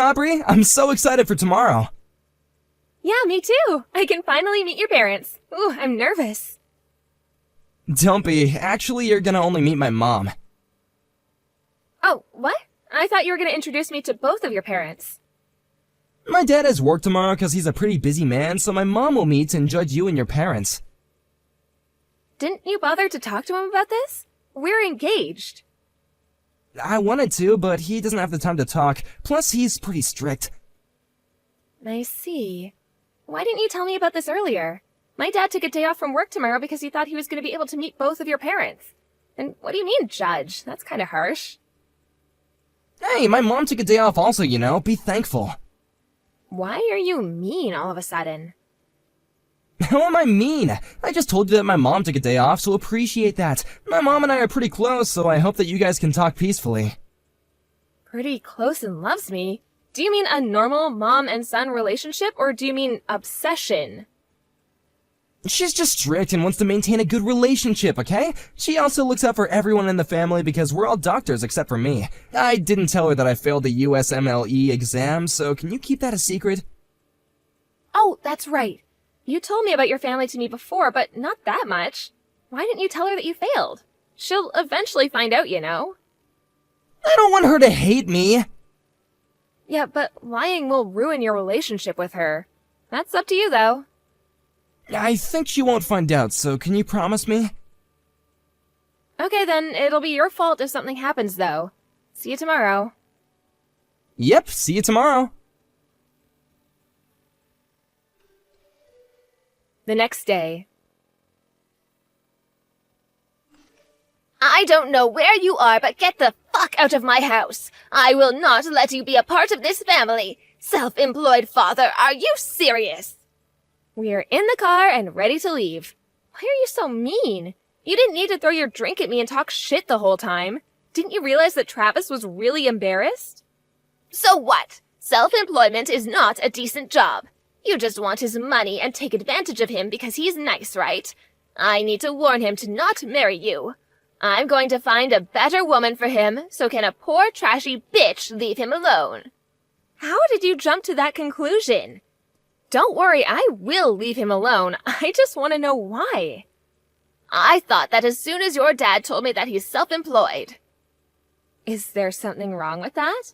Aubrey, I'm so excited for tomorrow. Yeah, me too. I can finally meet your parents. Ooh, I'm nervous. Don't be. Actually, you're gonna only meet my mom. Oh, what? I thought you were going to introduce me to both of your parents. My dad has work tomorrow because he's a pretty busy man, so my mom will meet and judge you and your parents. Didn't you bother to talk to him about this? We're engaged. I wanted to, but he doesn't have the time to talk. Plus, he's pretty strict. I see. Why didn't you tell me about this earlier? My dad took a day off from work tomorrow because he thought he was going to be able to meet both of your parents. And what do you mean, judge? That's kind of harsh. Hey, my mom took a day off also, you know. Be thankful. Why are you mean all of a sudden? How am I mean? I just told you that my mom took a day off, so appreciate that. My mom and I are pretty close, so I hope that you guys can talk peacefully. Pretty close and loves me? Do you mean a normal mom and son relationship, or do you mean obsession? She's just strict and wants to maintain a good relationship, okay? She also looks out for everyone in the family because we're all doctors except for me. I didn't tell her that I failed the USMLE exam, so can you keep that a secret? Oh, that's right. You told me about your family to me before, but not that much. Why didn't you tell her that you failed? She'll eventually find out, you know. I don't want her to hate me. Yeah, but lying will ruin your relationship with her. That's up to you, though. I think she won't find out, so can you promise me? Okay, then it'll be your fault if something happens, though. See you tomorrow. Yep, see you tomorrow. The next day. I don't know where you are, but get the fuck out of my house. I will not let you be a part of this family. Self-employed father, are you serious? We're in the car and ready to leave. Why are you so mean? You didn't need to throw your drink at me and talk shit the whole time. Didn't you realize that Travis was really embarrassed? So what? Self-employment is not a decent job. You just want his money and take advantage of him because he's nice, right? I need to warn him to not marry you. I'm going to find a better woman for him, so can a poor trashy bitch leave him alone. How did you jump to that conclusion? Don't worry, I will leave him alone. I just want to know why. I thought that as soon as your dad told me that he's self-employed. Is there something wrong with that?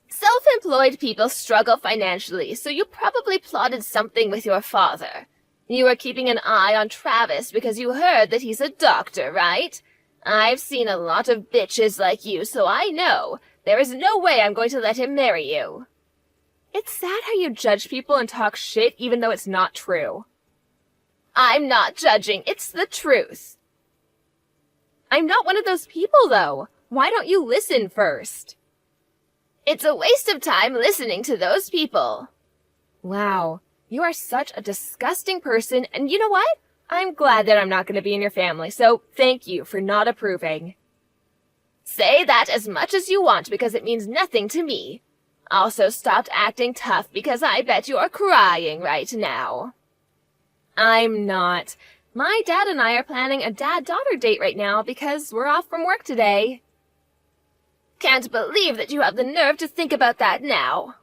Self-employed people struggle financially, so you probably plotted something with your father. You were keeping an eye on Travis because you heard that he's a doctor, right? I've seen a lot of bitches like you, so I know. There is no way I'm going to let him marry you. It's sad how you judge people and talk shit even though it's not true. I'm not judging, it's the truth. I'm not one of those people, though. Why don't you listen first? It's a waste of time listening to those people. Wow, you are such a disgusting person, and you know what? I'm glad that I'm not going to be in your family, so thank you for not approving. Say that as much as you want because it means nothing to me. Also, stop acting tough because I bet you're crying right now. I'm not. My dad and I are planning a dad-daughter date right now because we're off from work today. Can't believe that you have the nerve to think about that now.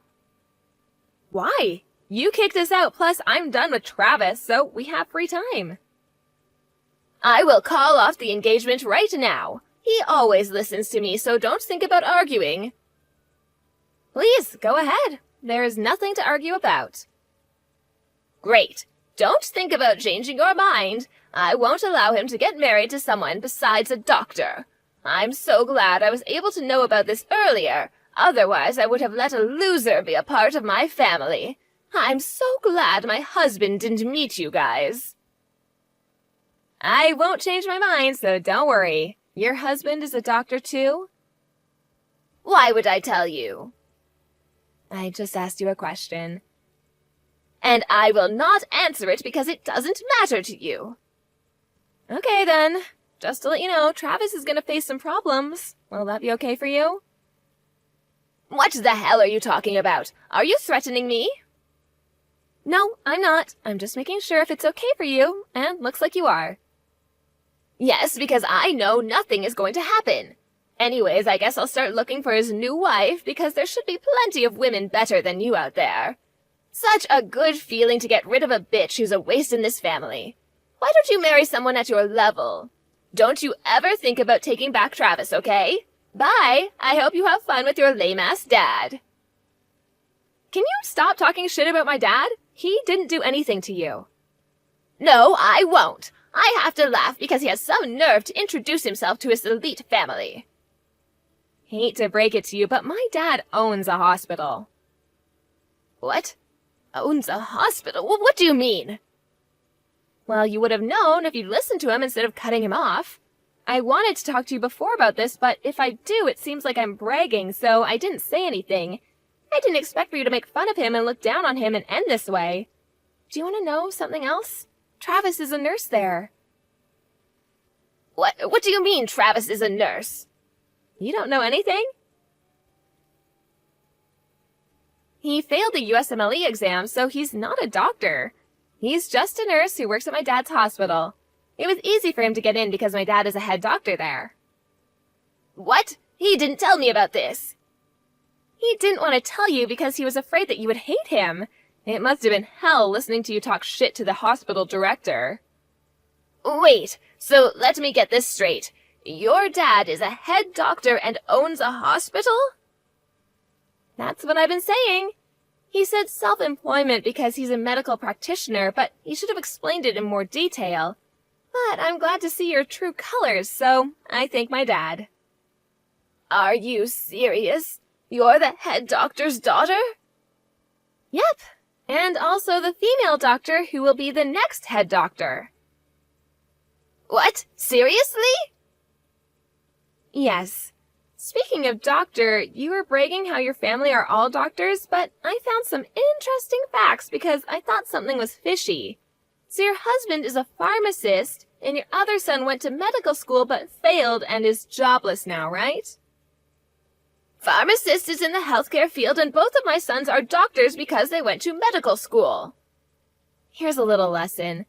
Why? You kicked us out, plus I'm done with Travis, so we have free time. I will call off the engagement right now. He always listens to me, so don't think about arguing. Please, go ahead. There is nothing to argue about. Great. Don't think about changing your mind. I won't allow him to get married to someone besides a doctor. I'm so glad I was able to know about this earlier. Otherwise, I would have let a loser be a part of my family. I'm so glad my husband didn't meet you guys. I won't change my mind, so don't worry. Your husband is a doctor too? Why would I tell you? I just asked you a question. And I will not answer it because it doesn't matter to you. Okay then. Just to let you know, Travis is gonna face some problems. Will that be okay for you? What the hell are you talking about? Are you threatening me? No, I'm not. I'm just making sure if it's okay for you, and looks like you are. Yes, because I know nothing is going to happen. Anyways, I guess I'll start looking for his new wife, because there should be plenty of women better than you out there. Such a good feeling to get rid of a bitch who's a waste in this family. Why don't you marry someone at your level? Don't you ever think about taking back Travis, okay? Bye! I hope you have fun with your lame-ass dad. Can you stop talking shit about my dad? He didn't do anything to you. No, I won't. I have to laugh because he has some nerve to introduce himself to his elite family. Hate to break it to you, but my dad owns a hospital. What? Owns a hospital? What do you mean? Well, you would have known if you'd listened to him instead of cutting him off. I wanted to talk to you before about this, but if I do, it seems like I'm bragging, so I didn't say anything. I didn't expect for you to make fun of him and look down on him and end this way. Do you want to know something else? Travis is a nurse there. What do you mean Travis is a nurse? You don't know anything? He failed the USMLE exam, so he's not a doctor. He's just a nurse who works at my dad's hospital. It was easy for him to get in because my dad is a head doctor there. What? He didn't tell me about this. He didn't want to tell you because he was afraid that you would hate him. It must have been hell listening to you talk shit to the hospital director. Wait, so let me get this straight. Your dad is a head doctor and owns a hospital? That's what I've been saying. He said self-employment because he's a medical practitioner, but he should have explained it in more detail. But I'm glad to see your true colors, so I thank my dad. Are you serious? You're the head doctor's daughter? Yep, and also the female doctor who will be the next head doctor. What? Seriously? Yes. Speaking of doctor, you were bragging how your family are all doctors, but I found some interesting facts because I thought something was fishy. So your husband is a pharmacist, and your other son went to medical school but failed and is jobless now, right? Pharmacist is in the healthcare field, and both of my sons are doctors because they went to medical school. Here's a little lesson.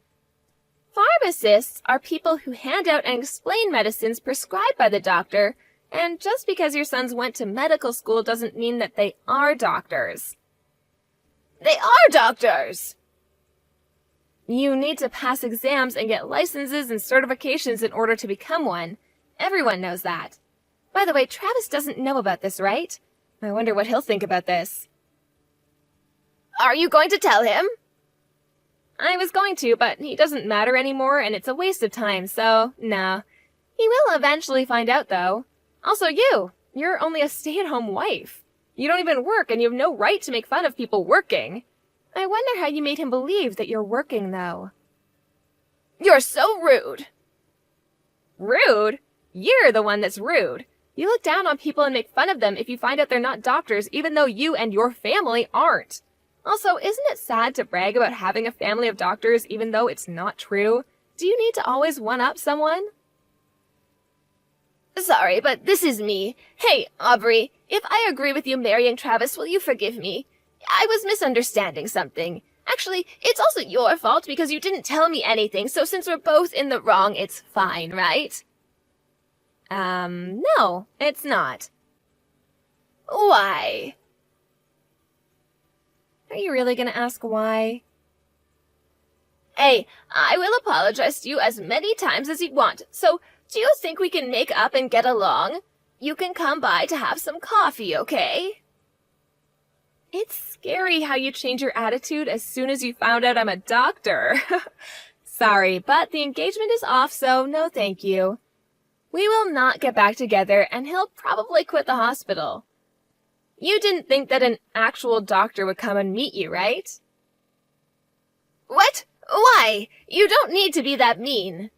Pharmacists are people who hand out and explain medicines prescribed by the doctor, and just because your sons went to medical school doesn't mean that they are doctors. They are doctors! You need to pass exams and get licenses and certifications in order to become one. Everyone knows that. By the way, Travis doesn't know about this, right? I wonder what he'll think about this. Are you going to tell him? I was going to, but he doesn't matter anymore, and it's a waste of time, so no. He will eventually find out, though. Also, you're only a stay-at-home wife. You don't even work, and you have no right to make fun of people working. I wonder how you made him believe that you're working, though. You're so rude. Rude? You're the one that's rude. You look down on people and make fun of them if you find out they're not doctors, even though you and your family aren't. Also, isn't it sad to brag about having a family of doctors even though it's not true? Do you need to always one-up someone? Sorry, but this is me. Hey, Aubrey, if I agree with you marrying Travis, will you forgive me? I was misunderstanding something. Actually, it's also your fault because you didn't tell me anything, so since we're both in the wrong, it's fine, right? No, it's not. Why? Are you really gonna ask why? Hey, I will apologize to you as many times as you want, so do you think we can make up and get along? You can come by to have some coffee, okay? It's scary how you change your attitude as soon as you found out I'm a doctor. Sorry, but the engagement is off, so no thank you. We will not get back together, and he'll probably quit the hospital. You didn't think that an actual doctor would come and meet you, right? What? Why? You don't need to be that mean.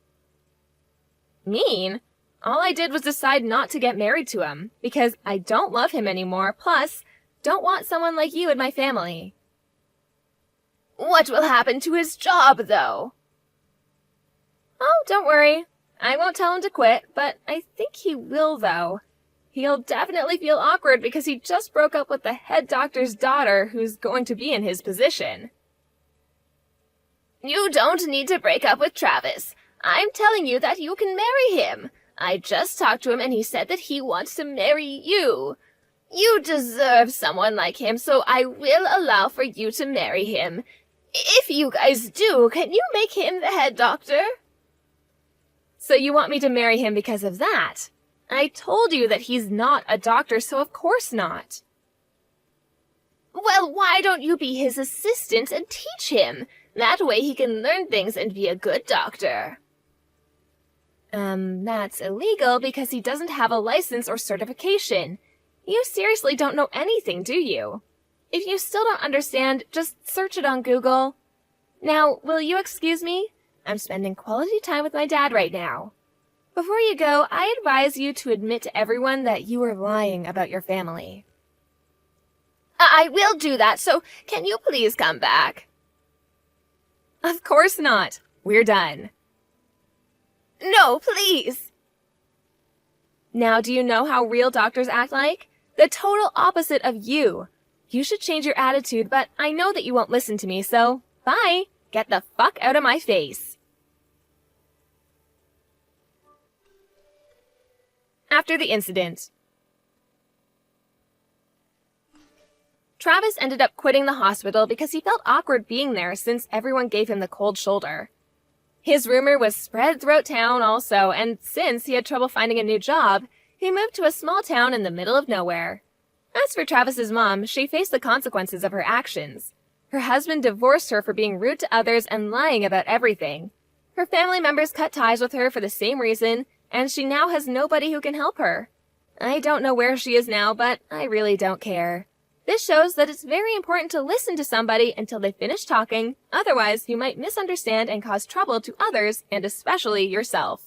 Mean? All I did was decide not to get married to him, because I don't love him anymore, plus, don't want someone like you in my family. What will happen to his job, though? Oh, don't worry. I won't tell him to quit, but I think he will, though. He'll definitely feel awkward because he just broke up with the head doctor's daughter who's going to be in his position. You don't need to break up with Travis. I'm telling you that you can marry him. I just talked to him and he said that he wants to marry you. You deserve someone like him, so I will allow for you to marry him. If you guys do, can you make him the head doctor? So you want me to marry him because of that? I told you that he's not a doctor, so of course not. Well, why don't you be his assistant and teach him? That way he can learn things and be a good doctor. That's illegal because he doesn't have a license or certification. You seriously don't know anything, do you? If you still don't understand, just search it on Google. Now, will you excuse me? I'm spending quality time with my dad right now. Before you go, I advise you to admit to everyone that you were lying about your family. I will do that, so can you please come back? Of course not. We're done. No, please. Now, do you know how real doctors act like? The total opposite of you. You should change your attitude, but I know that you won't listen to me, so bye. Get the fuck out of my face. After the incident, Travis ended up quitting the hospital because he felt awkward being there since everyone gave him the cold shoulder. His rumor was spread throughout town also, and since he had trouble finding a new job, he moved to a small town in the middle of nowhere. As for Travis's mom, she faced the consequences of her actions. Her husband divorced her for being rude to others and lying about everything. Her family members cut ties with her for the same reason, and she now has nobody who can help her. I don't know where she is now, but I really don't care. This shows that it's very important to listen to somebody until they finish talking, otherwise you might misunderstand and cause trouble to others and especially yourself.